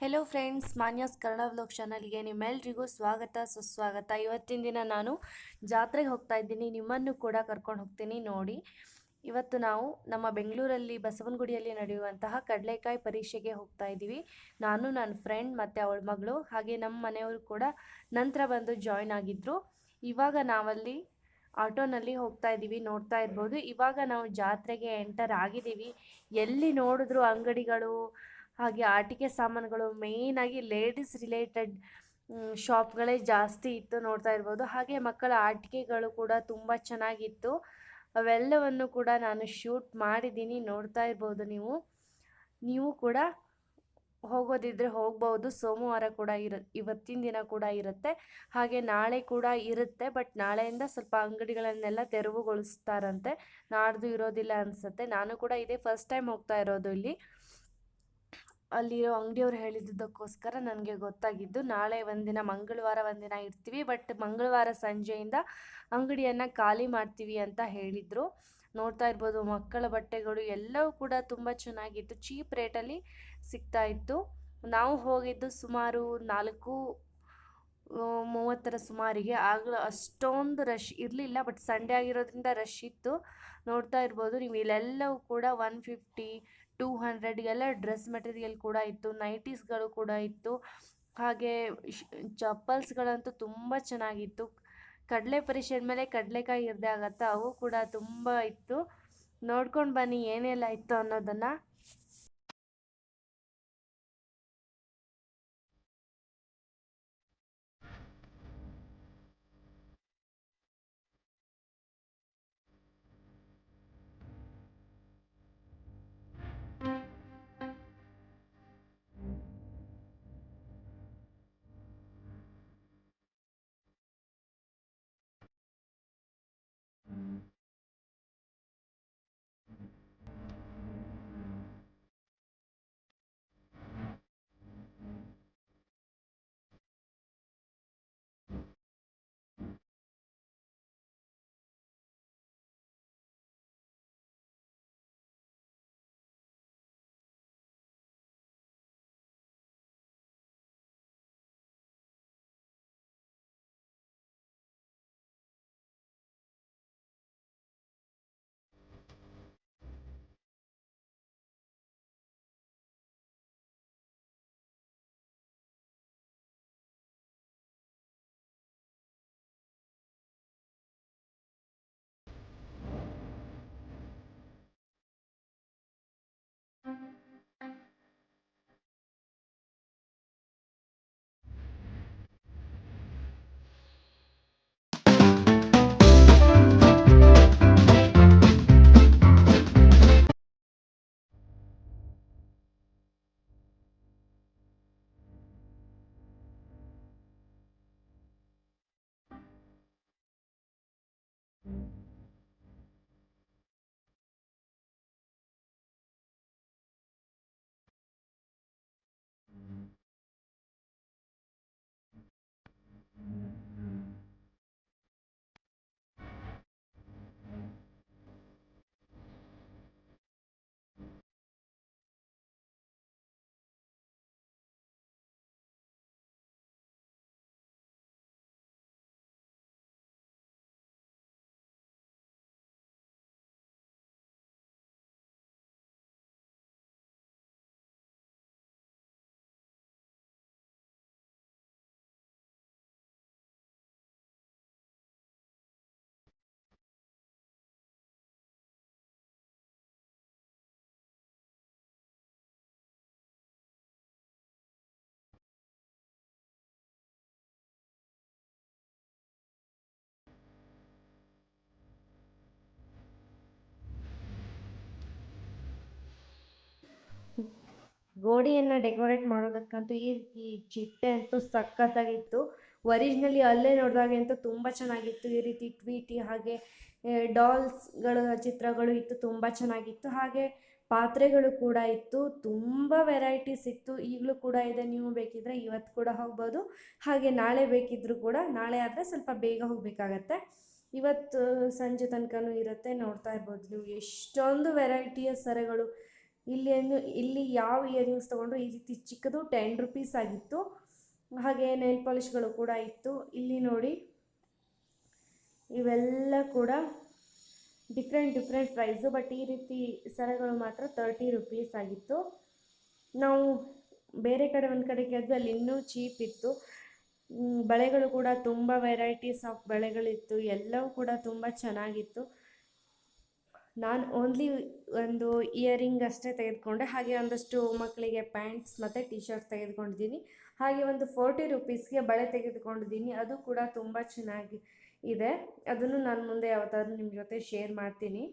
Hello friends, Manya's Kannada vlog ಚಾನಲ್ಗೆ ನಿಮ್ಮೆಲ್ರಿಗೂ ಸ್ವಾಗತ ಸುಸ್ವಾಗತ. ಇವತ್ತಿನ ದಿನ ನಾನು ಜಾತ್ರೆಗೆ ಹೋಗ್ತಾ ಇದ್ದೀನಿ. ನಿಮ್ಮನ್ನು ಕೂಡ ಕರ್ಕೊಂಡು ಹೋಗ್ತೀನಿ. ನೋಡಿ, ಇವತ್ತು ನಾವು ನಮ್ಮ ಬೆಂಗಳೂರಲ್ಲಿ ಬಸವನಗುಡಿಯಲ್ಲಿ ನಡೆಯುವಂತಹ ಕಡಲೆಕಾಯಿ ಪರೀಕ್ಷೆಗೆ ಹೋಗ್ತಾ ಇದ್ದೀವಿ. ನಾನು, ನನ್ನ ಫ್ರೆಂಡ್ ಮತ್ತು ಅವಳ ಮಗಳು, ಹಾಗೆ ನಮ್ಮ ಮನೆಯವರು ಕೂಡ ನಂತರ ಬಂದು ಜಾಯ್ನ್ ಆಗಿದ್ದರು. ಇವಾಗ ನಾವಲ್ಲಿ ಆಟೋನಲ್ಲಿ ಹೋಗ್ತಾ ಇದ್ದೀವಿ. ನೋಡ್ತಾ ಇರ್ಬೋದು, ಇವಾಗ ನಾವು ಜಾತ್ರೆಗೆ ಎಂಟರ್ ಆಗಿದ್ದೀವಿ. ಎಲ್ಲಿ ನೋಡಿದ್ರು ಅಂಗಡಿಗಳು, ಹಾಗೆ ಆಟಿಕೆ ಸಾಮಾನುಗಳು, ಮೇಯ್ನಾಗಿ ಲೇಡೀಸ್ ರಿಲೇಟೆಡ್ ಶಾಪ್ಗಳೇ ಜಾಸ್ತಿ ಇತ್ತು. ನೋಡ್ತಾ ಇರ್ಬೋದು. ಹಾಗೆ ಮಕ್ಕಳ ಆಟಿಕೆಗಳು ಕೂಡ ತುಂಬ ಚೆನ್ನಾಗಿತ್ತು. ಅವೆಲ್ಲವನ್ನು ಕೂಡ ನಾನು ಶೂಟ್ ಮಾಡಿದ್ದೀನಿ. ನೋಡ್ತಾ ಇರ್ಬೋದು. ನೀವು ಕೂಡ ಹೋಗೋದಿದ್ರೆ ಹೋಗ್ಬೋದು. ಸೋಮವಾರ ಕೂಡ ಇವತ್ತಿನ ದಿನ ಕೂಡ ಇರುತ್ತೆ, ಹಾಗೆ ನಾಳೆ ಕೂಡ ಇರುತ್ತೆ. ಬಟ್ ನಾಳೆಯಿಂದ ಸ್ವಲ್ಪ ಅಂಗಡಿಗಳನ್ನೆಲ್ಲ ತೆರವುಗೊಳಿಸ್ತಾರಂತೆ, ನಾಡ್ದು ಇರೋದಿಲ್ಲ ಅನಿಸುತ್ತೆ. ನಾನು ಕೂಡ ಇದೇ ಫಸ್ಟ್ ಟೈಮ್ ಹೋಗ್ತಾ ಇರೋದು ಇಲ್ಲಿ. ಅಲ್ಲಿರೋ ಅಂಗಡಿಯವ್ರು ಹೇಳಿದ್ದಕ್ಕೋಸ್ಕರ ನನಗೆ ಗೊತ್ತಾಗಿದ್ದು, ನಾಳೆ ಒಂದಿನ ಮಂಗಳವಾರ ಒಂದಿನ ಇರ್ತೀವಿ, ಬಟ್ ಮಂಗಳವಾರ ಸಂಜೆಯಿಂದ ಅಂಗಡಿಯನ್ನು ಖಾಲಿ ಮಾಡ್ತೀವಿ ಅಂತ ಹೇಳಿದರು. ನೋಡ್ತಾ ಇರ್ಬೋದು, ಮಕ್ಕಳ ಬಟ್ಟೆಗಳು ಎಲ್ಲವೂ ಕೂಡ ತುಂಬ ಚೆನ್ನಾಗಿತ್ತು. ಚೀಪ್ ರೇಟಲ್ಲಿ ಸಿಗ್ತಾ ಇತ್ತು. ನಾವು ಹೋಗಿದ್ದು ಸುಮಾರು 4:30 ಸುಮಾರಿಗೆ. ಆಗಲೂ ಅಷ್ಟೊಂದು ರಶ್ ಇರಲಿಲ್ಲ, ಬಟ್ ಸಂಡೇ ಆಗಿರೋದ್ರಿಂದ ರಶ್ ಇತ್ತು. ನೋಡ್ತಾ ಇರ್ಬೋದು ನೀವು, ಇಲ್ಲೆಲ್ಲವೂ ಕೂಡ 150, 200 ಎಲ್ಲ ಡ್ರೆಸ್ ಮೆಟೀರಿಯಲ್ ಕೂಡ ಇತ್ತು. ನೈಟೀಸ್ಗಳು ಕೂಡ ಇತ್ತು. ಹಾಗೆ ಚಪ್ಪಲ್ಸ್ಗಳಂತೂ ತುಂಬ ಚೆನ್ನಾಗಿತ್ತು. ಕಡಲೆ ಪರಿಷೆ ಮೇಲೆ ಕಡಲೆಕಾಯಿ ಇರದೆ ಆಗತ್ತಾ, ಅವು ಕೂಡ ತುಂಬ ಇತ್ತು. ನೋಡ್ಕೊಂಡು ಬನ್ನಿ ಏನೆಲ್ಲ ಇತ್ತು ಅನ್ನೋದನ್ನು. ಗೋಡೆಯನ್ನು ಡೆಕೋರೇಟ್ ಮಾಡೋದಕ್ಕಂತೂ ಈ ಚಿಟ್ಟೆ ಅಂತೂ ಸಖತ್ತಾಗಿತ್ತು. ಒರಿಜಿನಲಿ ಅಲ್ಲೇ ನೋಡಿದಾಗ ಅಂತೂ ತುಂಬ ಚೆನ್ನಾಗಿತ್ತು. ಈ ರೀತಿ ಟ್ವೀಟಿ ಹಾಗೆ ಡಾಲ್ಸ್ಗಳ ಚಿತ್ರಗಳು ಇತ್ತು, ತುಂಬ ಚೆನ್ನಾಗಿತ್ತು. ಹಾಗೆ ಪಾತ್ರೆಗಳು ಕೂಡ ಇತ್ತು, ತುಂಬ ವೆರೈಟೀಸ್ ಇತ್ತು. ಈಗಲೂ ಕೂಡ ಇದೆ, ನೀವು ಬೇಕಿದ್ರೆ ಇವತ್ತು ಕೂಡ ಹೋಗ್ಬೋದು. ಹಾಗೆ ನಾಳೆ ಬೇಕಿದ್ದರೂ ಕೂಡ, ನಾಳೆ ಆದರೆ ಸ್ವಲ್ಪ ಬೇಗ ಹೋಗಬೇಕಾಗತ್ತೆ. ಇವತ್ತು ಸಂಜೆ ತನಕನೂ ಇರುತ್ತೆ. ನೋಡ್ತಾ ಇರ್ಬೋದು ನೀವು, ಎಷ್ಟೊಂದು ವೆರೈಟಿಯ ಸರಗಳು, ಇಲ್ಲಿ ಯಾವ ಇಯರಿಂಗ್ಸ್ ತೊಗೊಂಡ್ರು ಈ ರೀತಿ ಚಿಕ್ಕದು 10 ರುಪೀಸ್ ಆಗಿತ್ತು. ಹಾಗೆ ನೈಲ್ ಪಾಲಿಷ್ಗಳು ಕೂಡ ಇತ್ತು. ಇಲ್ಲಿ ನೋಡಿ ಇವೆಲ್ಲ ಕೂಡ ಡಿಫ್ರೆಂಟ್ ಪ್ರೈಸು, ಬಟ್ ಈ ರೀತಿ ಸರಗಳು ಮಾತ್ರ 30 ರುಪೀಸ್ ಆಗಿತ್ತು. ನಾವು ಬೇರೆ ಕಡೆ ಒಂದು ಕಡೆ ಕೇಳಿದ್ವಿ, ಅಲ್ಲಿ ಇನ್ನೂ ಚೀಪ್ ಇತ್ತು. ಬಳೆಗಳು ಕೂಡ ತುಂಬ ವೆರೈಟೀಸ್ ಆಫ್ ಬಳೆಗಳಿತ್ತು, ಎಲ್ಲವೂ ಕೂಡ ತುಂಬ ಚೆನ್ನಾಗಿತ್ತು. ನಾನು ಓನ್ಲಿ ಒಂದು ಇಯರಿಂಗ್ ಅಷ್ಟೇ ತೆಗೆದುಕೊಂಡೆ. ಹಾಗೆ ಒಂದಷ್ಟು ಮಕ್ಕಳಿಗೆ ಪ್ಯಾಂಟ್ಸ್ ಮತ್ತು ಟಿ ಶರ್ಟ್ ತೆಗೆದುಕೊಂಡಿದ್ದೀನಿ. ಹಾಗೆ ಒಂದು 40 ರುಪೀಸ್ಗೆ ಬಳೆ ತೆಗೆದುಕೊಂಡಿದ್ದೀನಿ, ಅದು ಕೂಡ ತುಂಬ ಚೆನ್ನಾಗಿ ಇದೆ. ಅದನ್ನು ನಾನು ಮುಂದೆ ಯಾವತ್ತಾದ್ರೂ ನಿಮ್ಮ ಜೊತೆ ಶೇರ್ ಮಾಡ್ತೀನಿ.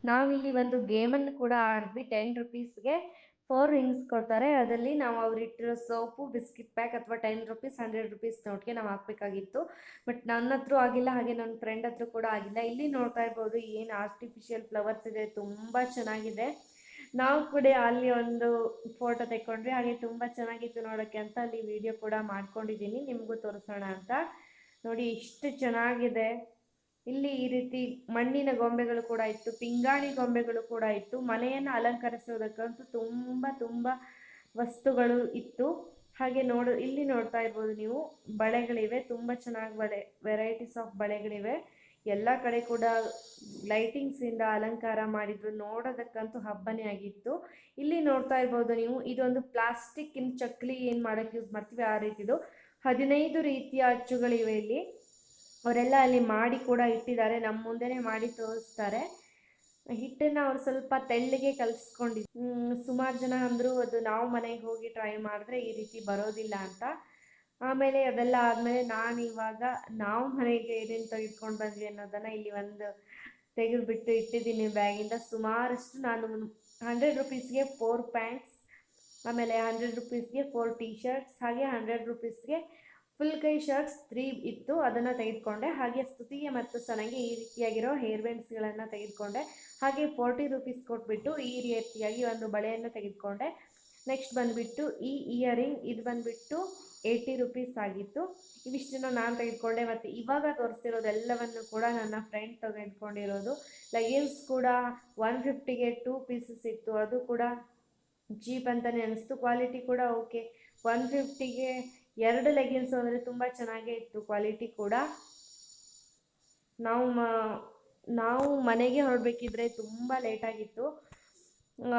ನಾವಿಲ್ಲಿ ಒಂದು ಗೇಮನ್ನು ಕೂಡ ಆಡಿದ್ವಿ. 10 ರುಪೀಸ್ಗೆ 4 ರಿಂಗ್ಸ್ ಕೊಡ್ತಾರೆ. ಅದರಲ್ಲಿ ನಾವು ಅವರಿಟ್ಟಿರೋ ಸೋಪು, ಬಿಸ್ಕಿಟ್ ಪ್ಯಾಕ್ ಅಥವಾ 10 ರುಪೀಸ್ 100 ರುಪೀಸ್ ನೋಟ್ಗೆ ನಾವು ಹಾಕಬೇಕಾಗಿತ್ತು. ಬಟ್ ನನ್ನ ಹತ್ರ ಆಗಿಲ್ಲ, ಹಾಗೆ ನನ್ನ ಫ್ರೆಂಡ್ ಹತ್ರ ಕೂಡ ಆಗಿಲ್ಲ. ಇಲ್ಲಿ ನೋಡ್ತಾ ಇರ್ಬೋದು ಏನು ಆರ್ಟಿಫಿಷಿಯಲ್ ಫ್ಲವರ್ಸ್ ಇದೆ, ತುಂಬ ಚೆನ್ನಾಗಿದೆ. ನಾವು ಕೂಡ ಅಲ್ಲಿ ಒಂದು ಫೋಟೋ ತೆಕ್ಕೊಂಡ್ವಿ, ಹಾಗೆ ತುಂಬ ಚೆನ್ನಾಗಿತ್ತು ನೋಡೋಕ್ಕೆ ಅಂತ ಅಲ್ಲಿ ವಿಡಿಯೋ ಕೂಡ ಮಾಡ್ಕೊಂಡಿದ್ದೀನಿ, ನಿಮಗೂ ತೋರಿಸೋಣ ಅಂತ. ನೋಡಿ ಇಷ್ಟು ಚೆನ್ನಾಗಿದೆ. ಇಲ್ಲಿ ಈ ರೀತಿ ಮಣ್ಣಿನ ಗೊಂಬೆಗಳು ಕೂಡ ಇತ್ತು, ಪಿಂಗಾಣಿ ಗೊಂಬೆಗಳು ಕೂಡ ಇತ್ತು. ಮನೆಯನ್ನು ಅಲಂಕರಿಸುವುದಕ್ಕಂತೂ ತುಂಬ ವಸ್ತುಗಳು ಇತ್ತು. ಹಾಗೆ ಇಲ್ಲಿ ನೋಡ್ತಾ ಇರ್ಬೋದು ನೀವು, ಬಳೆಗಳಿವೆ, ತುಂಬ ಚೆನ್ನಾಗಿ ವೆರೈಟೀಸ್ ಆಫ್ ಬಳೆಗಳಿವೆ. ಎಲ್ಲ ಕಡೆ ಕೂಡ ಲೈಟಿಂಗ್ಸಿಂದ ಅಲಂಕಾರ ಮಾಡಿದ್ರು, ನೋಡೋದಕ್ಕಂತೂ ಹಬ್ಬನೇ ಆಗಿತ್ತು. ಇಲ್ಲಿ ನೋಡ್ತಾ ಇರ್ಬೋದು ನೀವು, ಇದೊಂದು ಪ್ಲಾಸ್ಟಿಕ್ಕಿನ ಚಕ್ಲಿ ಏನು ಮಾಡೋಕ್ಕೆ ಯೂಸ್ ಮಾಡ್ತೀವಿ ಆ ರೀತಿದು 15 ರೀತಿಯ ಅಚ್ಚುಗಳಿವೆ ಇಲ್ಲಿ. ಅವರೆಲ್ಲ ಅಲ್ಲಿ ಮಾಡಿ ಕೂಡ ಇಟ್ಟಿದ್ದಾರೆ, ನಮ್ಮ ಮುಂದೆನೇ ಮಾಡಿ ತೋರಿಸ್ತಾರೆ. ಹಿಟ್ಟನ್ನು ಅವ್ರು ಸ್ವಲ್ಪ ತೆಳ್ಳಗೆ ಕಲಿಸ್ಕೊಂಡಿದ್ದು. ಸುಮಾರು ಜನ ಅಂದರು ಅದು ನಾವು ಮನೆಗೆ ಹೋಗಿ ಟ್ರೈ ಮಾಡಿದ್ರೆ ಈ ರೀತಿ ಬರೋದಿಲ್ಲ ಅಂತ. ಆಮೇಲೆ ಅದೆಲ್ಲ ಆದಮೇಲೆ ನಾವು ಮನೆಗೆ ಏನೇನು ತೆಗೆದುಕೊಂಡು ಬಂದ್ವಿ ಅನ್ನೋದನ್ನು ಇಲ್ಲಿ ಒಂದು ತೆಗೆದುಬಿಟ್ಟು ಇಟ್ಟಿದ್ದೀನಿ ಬ್ಯಾಗಿಂದ. ಸುಮಾರಷ್ಟು ನಾನು 100 ರುಪೀಸ್ಗೆ 4 ಪ್ಯಾಂಟ್ಸ್, ಆಮೇಲೆ 100 ರುಪೀಸ್ಗೆ 4 ಟೀ ಶರ್ಟ್ಸ್, ಹಾಗೆ 100 ರುಪೀಸ್ಗೆ ಫುಲ್ ಕೈ ಶರ್ಟ್ಸ್ 3 ಇತ್ತು, ಅದನ್ನು ತೆಗೆದುಕೊಂಡೆ. ಹಾಗೆ ಸ್ತುತಿಗೆ ಮತ್ತು ಸನಗೆ ಈ ರೀತಿಯಾಗಿರೋ ಹೇರ್ ಬ್ಯಾಂಡ್ಸ್ಗಳನ್ನು ತೆಗೆದುಕೊಂಡೆ. ಹಾಗೆ 40 ರುಪೀಸ್ ಕೊಟ್ಬಿಟ್ಟು ಈ ರೀತಿಯಾಗಿ ಒಂದು ಬಳೆಯನ್ನು ತೆಗೆದುಕೊಂಡೆ. ನೆಕ್ಸ್ಟ್ ಬಂದುಬಿಟ್ಟು ಈ ಇಯರಿಂಗ್, ಇದು ಬಂದುಬಿಟ್ಟು 80 ರುಪೀಸ್ ಆಗಿತ್ತು. ಇವಿಷ್ಟನ್ನು ನಾನು ತೆಗೆದುಕೊಂಡೆ. ಮತ್ತು ಇವಾಗ ತೋರಿಸ್ತಿರೋದೆಲ್ಲವನ್ನು ಕೂಡ ನನ್ನ ಫ್ರೆಂಡ್ ತೆಗೆದುಕೊಂಡಿರೋದು. ಲೆಗಿನ್ಸ್ ಕೂಡ 150ಗೆ 2 ಪೀಸಸ್ ಇತ್ತು, ಅದು ಕೂಡ ಚೀಪ್ ಅಂತಲೇ ಅನಿಸ್ತು. ಕ್ವಾಲಿಟಿ ಕೂಡ ಓಕೆ. 150ಗೆ 2 ಲೆಗಿನ್ಸ್ ಅಂದರೆ ತುಂಬ ಚೆನ್ನಾಗೇ ಇತ್ತು ಕ್ವಾಲಿಟಿ ಕೂಡ. ನಾವು ಮನೆಗೆ ಹೊರಡಬೇಕಿದ್ರೆ ತುಂಬ ಲೇಟಾಗಿತ್ತು,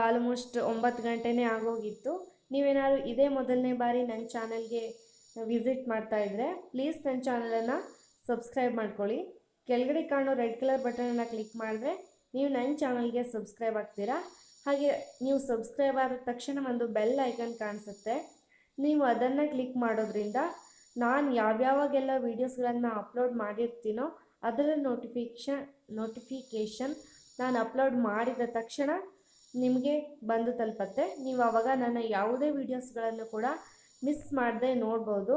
ಆಲ್ಮೋಸ್ಟ್ 9 ಗಂಟೆನೇ ಆಗೋಗಿತ್ತು. ನೀವೇನಾದ್ರು ಇದೇ ಮೊದಲನೇ ಬಾರಿ ನನ್ನ ಚಾನಲ್ಗೆ ವಿಸಿಟ್ ಮಾಡ್ತಾಯಿದ್ರೆ ಪ್ಲೀಸ್ ನನ್ನ ಚಾನಲನ್ನು ಸಬ್ಸ್ಕ್ರೈಬ್ ಮಾಡ್ಕೊಳ್ಳಿ. ಕೆಳಗಡೆ ಕಾಣೋ ರೆಡ್ ಕಲರ್ ಬಟನನ್ನು ಕ್ಲಿಕ್ ಮಾಡಿದ್ರೆ ನೀವು ನನ್ನ ಚಾನಲ್ಗೆ ಸಬ್ಸ್ಕ್ರೈಬ್ ಆಗ್ತೀರಾ. ಹಾಗೆ ನೀವು ಸಬ್ಸ್ಕ್ರೈಬ್ ಆದ ತಕ್ಷಣ ಒಂದು ಬೆಲ್ ಐಕನ್ ಕಾಣಿಸುತ್ತೆ, ನೀವು ಅದನ್ನು ಕ್ಲಿಕ್ ಮಾಡೋದ್ರಿಂದ ನಾನು ಯಾವ್ಯಾವಾಗೆಲ್ಲ ವೀಡಿಯೋಸ್ಗಳನ್ನು ಅಪ್ಲೋಡ್ ಮಾಡಿರ್ತೀನೋ ಅದರ ನೋಟಿಫಿಕೇಷನ್ ನಾನು ಅಪ್ಲೋಡ್ ಮಾಡಿದ ತಕ್ಷಣ ನಿಮಗೆ ಬಂದು ತಲುಪತ್ತೆ. ನೀವು ಆವಾಗ ನನ್ನ ಯಾವುದೇ ವೀಡಿಯೋಸ್ಗಳನ್ನು ಕೂಡ ಮಿಸ್ ಮಾಡದೆ ನೋಡ್ಬೋದು.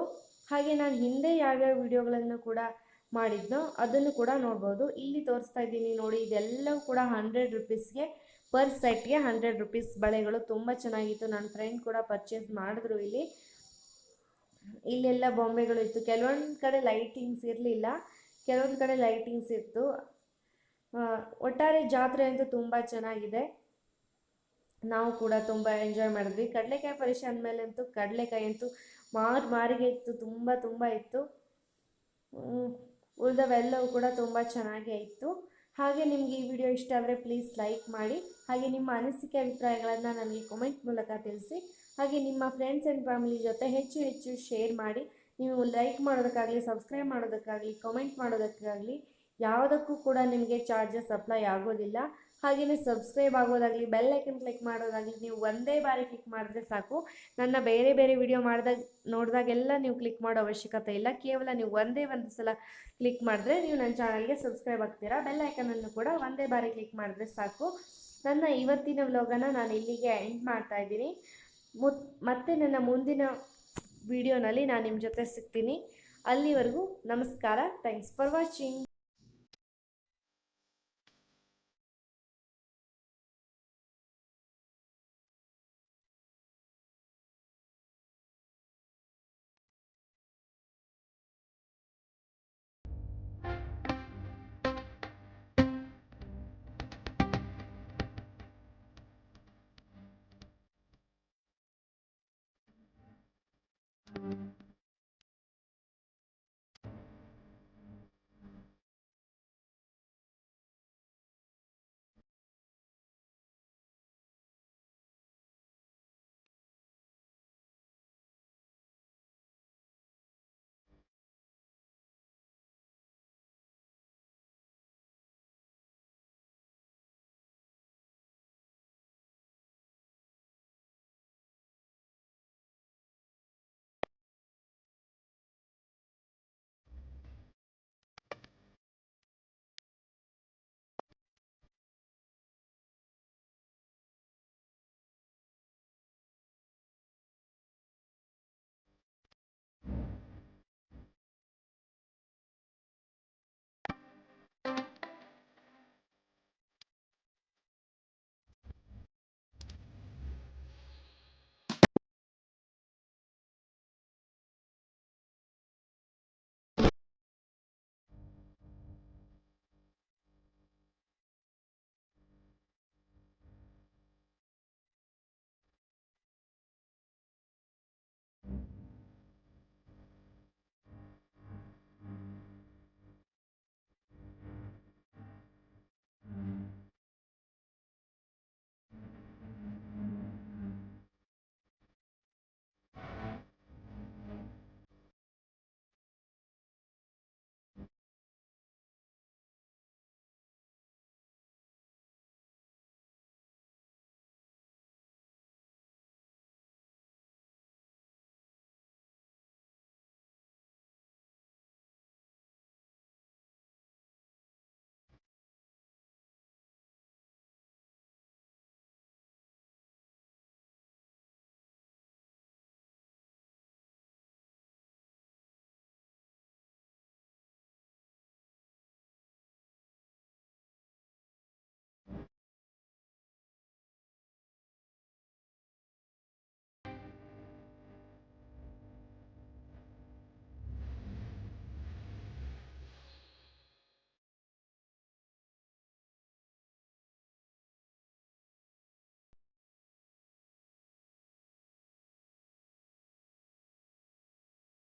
ಹಾಗೆ ನಾನು ಹಿಂದೆ ಯಾವ್ಯಾವ ವೀಡಿಯೋಗಳನ್ನು ಕೂಡ ಮಾಡಿದ್ನೋ ಅದನ್ನು ಕೂಡ ನೋಡ್ಬೋದು. ಇಲ್ಲಿ ತೋರಿಸ್ತಾ ಇದ್ದೀನಿ ನೋಡಿ, ಇದೆಲ್ಲವೂ ಕೂಡ 100 ರುಪೀಸ್ಗೆ ಪರ್ ಸೆಟ್ಗೆ 100 ರುಪೀಸ್ ಬಳೆಗಳು. ತುಂಬ ಚೆನ್ನಾಗಿತ್ತು, ನನ್ನ ಫ್ರೆಂಡ್ ಕೂಡ ಪರ್ಚೇಸ್ ಮಾಡಿದ್ರು ಇಲ್ಲಿ. ಇಲ್ಲೆಲ್ಲ ಬೊಂಬೆಗಳು ಇತ್ತು. ಕೆಲವೊಂದು ಕಡೆ ಲೈಟಿಂಗ್ಸ್ ಇರಲಿಲ್ಲ, ಕೆಲವೊಂದು ಕಡೆ ಲೈಟಿಂಗ್ಸ್ ಇತ್ತು. ಒಟ್ಟಾರೆ ಜಾತ್ರೆ ಅಂತೂ ತುಂಬ ಚೆನ್ನಾಗಿದೆ. ನಾವು ಕೂಡ ತುಂಬ ಎಂಜಾಯ್ ಮಾಡಿದ್ವಿ. ಕಡಲೆಕಾಯಿ ಪರಿಷೆ ಅಂದಮೇಲೆ ಅಂತೂ ಕಡಲೆಕಾಯಿ ಅಂತೂ ಮಾರಿಗೆ ಇತ್ತು, ತುಂಬ ಇತ್ತು. ಉಳಿದವೆಲ್ಲವೂ ಕೂಡ ತುಂಬ ಚೆನ್ನಾಗೇ ಇತ್ತು. ಹಾಗೆ ನಿಮಗೆ ಈ ವಿಡಿಯೋ ಇಷ್ಟ ಆದರೆ ಪ್ಲೀಸ್ ಲೈಕ್ ಮಾಡಿ. ಹಾಗೆ ನಿಮ್ಮ ಅನಿಸಿಕೆ ಅಭಿಪ್ರಾಯಗಳನ್ನು ನನಗೆ ಕಮೆಂಟ್ ಮೂಲಕ ತಿಳಿಸಿ. ಹಾಗೆ ನಿಮ್ಮ ಫ್ರೆಂಡ್ಸ್ ಆ್ಯಂಡ್ ಫ್ಯಾಮಿಲಿ ಜೊತೆ ಹೆಚ್ಚು ಶೇರ್ ಮಾಡಿ. ನೀವು ಲೈಕ್ ಮಾಡೋದಕ್ಕಾಗಲಿ, ಸಬ್ಸ್ಕ್ರೈಬ್ ಮಾಡೋದಕ್ಕಾಗಲಿ, ಕಮೆಂಟ್ ಮಾಡೋದಕ್ಕಾಗಲಿ ಯಾವುದಕ್ಕೂ ಕೂಡ ನಿಮಗೆ ಚಾರ್ಜಸ್ ಅಪ್ಲೈ ಆಗೋದಿಲ್ಲ. ಹಾಗೆಯೇ ಸಬ್ಸ್ಕ್ರೈಬ್ ಆಗೋದಾಗಲಿ, ಬೆಲ್ ಐಕನ್ ಕ್ಲಿಕ್ ಮಾಡೋದಾಗಲಿ ನೀವು ಒಂದೇ ಬಾರಿ ಕ್ಲಿಕ್ ಮಾಡಿದ್ರೆ ಸಾಕು. ನನ್ನ ಬೇರೆ ವಿಡಿಯೋ ನೋಡಿದಾಗೆಲ್ಲ ನೀವು ಕ್ಲಿಕ್ ಮಾಡೋ ಅವಶ್ಯಕತೆ ಇಲ್ಲ. ಕೇವಲ ನೀವು ಒಂದೇ ಒಂದು ಸಲ ಕ್ಲಿಕ್ ಮಾಡಿದ್ರೆ ನೀವು ನನ್ನ ಚಾನಲ್ಗೆ ಸಬ್ಸ್ಕ್ರೈಬ್ ಆಗ್ತೀರಾ. ಬೆಲ್ ಐಕನನ್ನು ಕೂಡ ಒಂದೇ ಬಾರಿ ಕ್ಲಿಕ್ ಮಾಡಿದ್ರೆ ಸಾಕು. ನನ್ನ ಇವತ್ತಿನ ವ್ಲಾಗನ್ನು ನಾನು ಇಲ್ಲಿಗೆ ಎಂಡ್ ಮಾಡ್ತಾ ಇದ್ದೀನಿ. ಮತ್ತೆ ನನ್ನ ಮುಂದಿನ ವಿಡಿಯೋನಲ್ಲಿ ನಾನು ನಿಮ್ಮ ಜೊತೆ ಸಿಗ್ತೀನಿ. ಅಲ್ಲಿವರೆಗೂ ನಮಸ್ಕಾರ. Thanks for watching.